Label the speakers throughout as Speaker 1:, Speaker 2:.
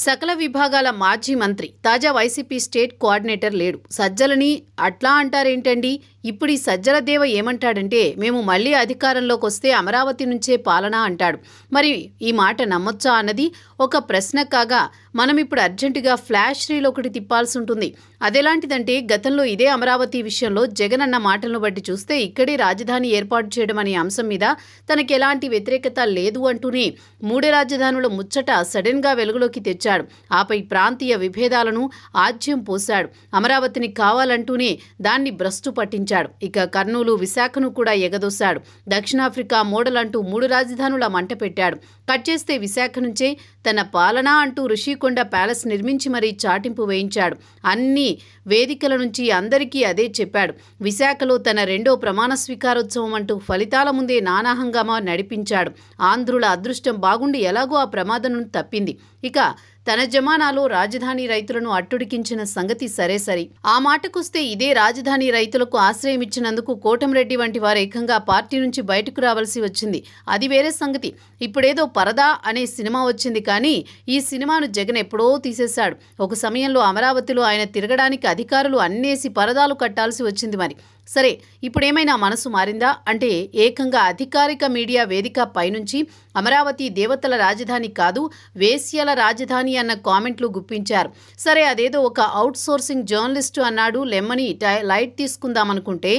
Speaker 1: సకల విభాగాల మాజీ మంత్రి తాజా వైసీపీ స్టేట్ కోఆర్డినేటర్ లేడు. సజ్జలని అట్లా అంటారేంటండి? ఇప్పుడు ఈ సజ్జల దేవ ఏమంటాడంటే, మేము మళ్లీ అధికారంలోకి వస్తే అమరావతి నుంచే పాలన అంటాడు. మరి ఈ మాట నమ్మొచ్చా అన్నది ఒక ప్రశ్న కాగా, మనం ఇప్పుడు అర్జెంటుగా ఫ్లాష్ రీల్ ఒకటి తిప్పాల్సి ఉంటుంది. అదెలాంటిదంటే, గతంలో ఇదే అమరావతి విషయంలో జగన్ అన్న మాటలను బట్టి చూస్తే ఇక్కడే రాజధాని ఏర్పాటు చేయడం అనే అంశం మీద తనకు ఎలాంటి వ్యతిరేకత లేదు అంటూనే మూడు రాజధానుల ముచ్చట సడన్గా వెలుగులోకి తెచ్చాడు. ఆపై ప్రాంతీయ విభేదాలను ఆజ్యం పోశాడు. అమరావతిని కావాలంటూనే దాన్ని భ్రష్టు పట్టించాడు. ఇక కర్నూలు, విశాఖను కూడా ఎగదోశాడు. దక్షిణాఫ్రికా మోడల్ అంటూ మూడు రాజధానుల మంట పెట్టాడు. కట్ చేస్తే విశాఖ నుంచే తన పాలన అంటూ ఋషికొండ ప్యాలెస్ నిర్మించి మరీ చాటింపు వేయించాడు. అన్ని వేదికల నుంచి అందరికీ అదే చెప్పాడు. విశాఖలో తన రెండో ప్రమాణ స్వీకారోత్సవం అంటూ ఫలితాల ముందే నానా హంగామా నడిపించాడు. ఆంధ్రుల అదృష్టం బాగుండి ఎలాగో ఆ ప్రమాదం తప్పింది. ఇక తన జమానాలో రాజధాని రైతులను అట్టుడికించిన సంగతి సరే. ఆ మాటకొస్తే ఇదే రాజధాని రైతులకు ఆశ్రయం ఇచ్చినందుకు కోటంరెడ్డి వంటి వారు ఏకంగా పార్టీ నుంచి బయటకు రావాల్సి వచ్చింది. అది వేరే సంగతి. ఇప్పుడేదో పరదా అనే సినిమా వచ్చింది, కానీ ఈ సినిమాను జగన్ ఎప్పుడో తీసేశాడు. ఒక సమయంలో అమరావతిలో ఆయన తిరగడానికి అధికారులు అన్నేసి పరదాలు కట్టాల్సి వచ్చింది. మరి సరే, ఇప్పుడేమైనా మనసు మారిందా అంటే, ఏకంగా అధికారిక మీడియా వేదిక పైనుంచి అమరావతి దేవతల రాజధాని కాదు, వేశ్యల రాజధాని అన్న కామెంట్లు గుప్పించారు. సరే, అదేదో ఒక అవుట్ సోర్సింగ్ జర్నలిస్టు అన్నాడు లెమ్మని లైట్ తీసుకుందామనుకుంటే,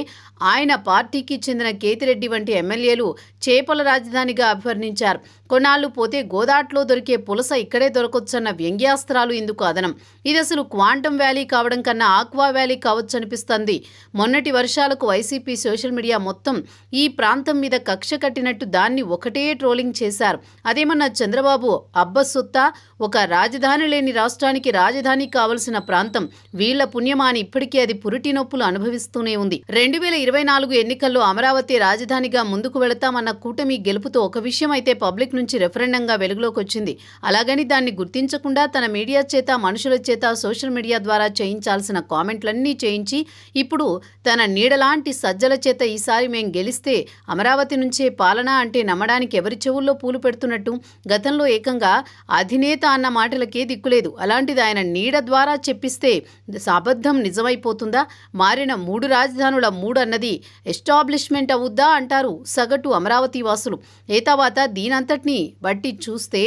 Speaker 1: ఆయన పార్టీకి చెందిన కేతిరెడ్డి వంటి ఎమ్మెల్యేలు చేపల రాజధానిగా అభివర్ణించారు. కొన్నాళ్లు పోతే గోదాట్లో దొరికే పులస ఇక్కడే దొరకొచ్చన్న వ్యంగ్యాస్త్రాలు ఇందుకు అదనం. ఇది అసలు క్వాంటమ్ వ్యాలీ కావడం కన్నా ఆక్వా వ్యాలీ కావచ్చనిపిస్తుంది. మొన్నటి వర్షాలకు వైసీపీ సోషల్ మీడియా మొత్తం ఈ ప్రాంతం మీద కక్ష కట్టినట్టు దాన్ని ఒకటే ట్రోలింగ్ చేశారు. అదేమన్నా చంద్రబాబు అబ్బసొత్తా? ఒక రాజధాని లేని రాష్ట్రానికి రాజధాని కావలసిన ప్రాంతం వీళ్ల పుణ్యమా అని ఇప్పటికీ అది పురిటి నొప్పులు అనుభవిస్తూనే ఉంది. 2024 ఎన్నికల్లో అమరావతి రాజధానిగా ముందుకు వెళతామన్న కూటమి గెలుపుతో ఒక విషయం అయితే పబ్లిక్ నుంచి రెఫరెండంగా వెలుగులోకి వచ్చింది. అలాగని దాన్ని గుర్తించకుండా తన మీడియా చేత, మనుషుల చేత సోషల్ మీడియా ద్వారా చేయించాల్సిన కామెంట్లన్నీ చేయించి ఇప్పుడు తన నీడలాంటి సజ్జల చేత ఈసారి మేం గెలిస్తే అమరావతి నుంచే పాలన అంటే నమ్మడానికి ఎవరి చెవుల్లో పూలు పెడుతున్నట్టు. గతంలో ఏకంగా అధినేత అన్న మాటలకే దిక్కులేదు. అలాంటిది ఆయన నీడ ద్వారా చెప్పిస్తే అబద్ధం నిజమైపోతుందా? మారిన మూడు రాజధానుల మూడు అన్నది ఎస్టాబ్లిష్మెంట్ అవుద్దా అంటారు సగటు అమరావతి వాసులు. ఏ తర్వాత దీనంతటినీ బట్టి చూస్తే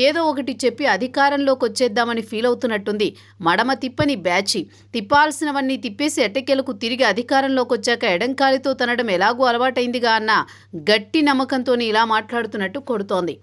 Speaker 1: ఏదో ఒకటి చెప్పి అధికారంలోకి వచ్చేద్దామని ఫీల్ అవుతున్నట్టుంది. మడమ తిప్పని బ్యాచి, తిప్పాల్సినవన్నీ తిప్పేసి ఎట్టకేలకు తిరిగి అధికారంలోకి వచ్చాక ఎడంకాలితో తనడం ఎలాగూ అలవాటైందిగా అన్న గట్టి నమ్మకంతోనే ఇలా మాట్లాడుతున్నట్టు కొడుతోంది.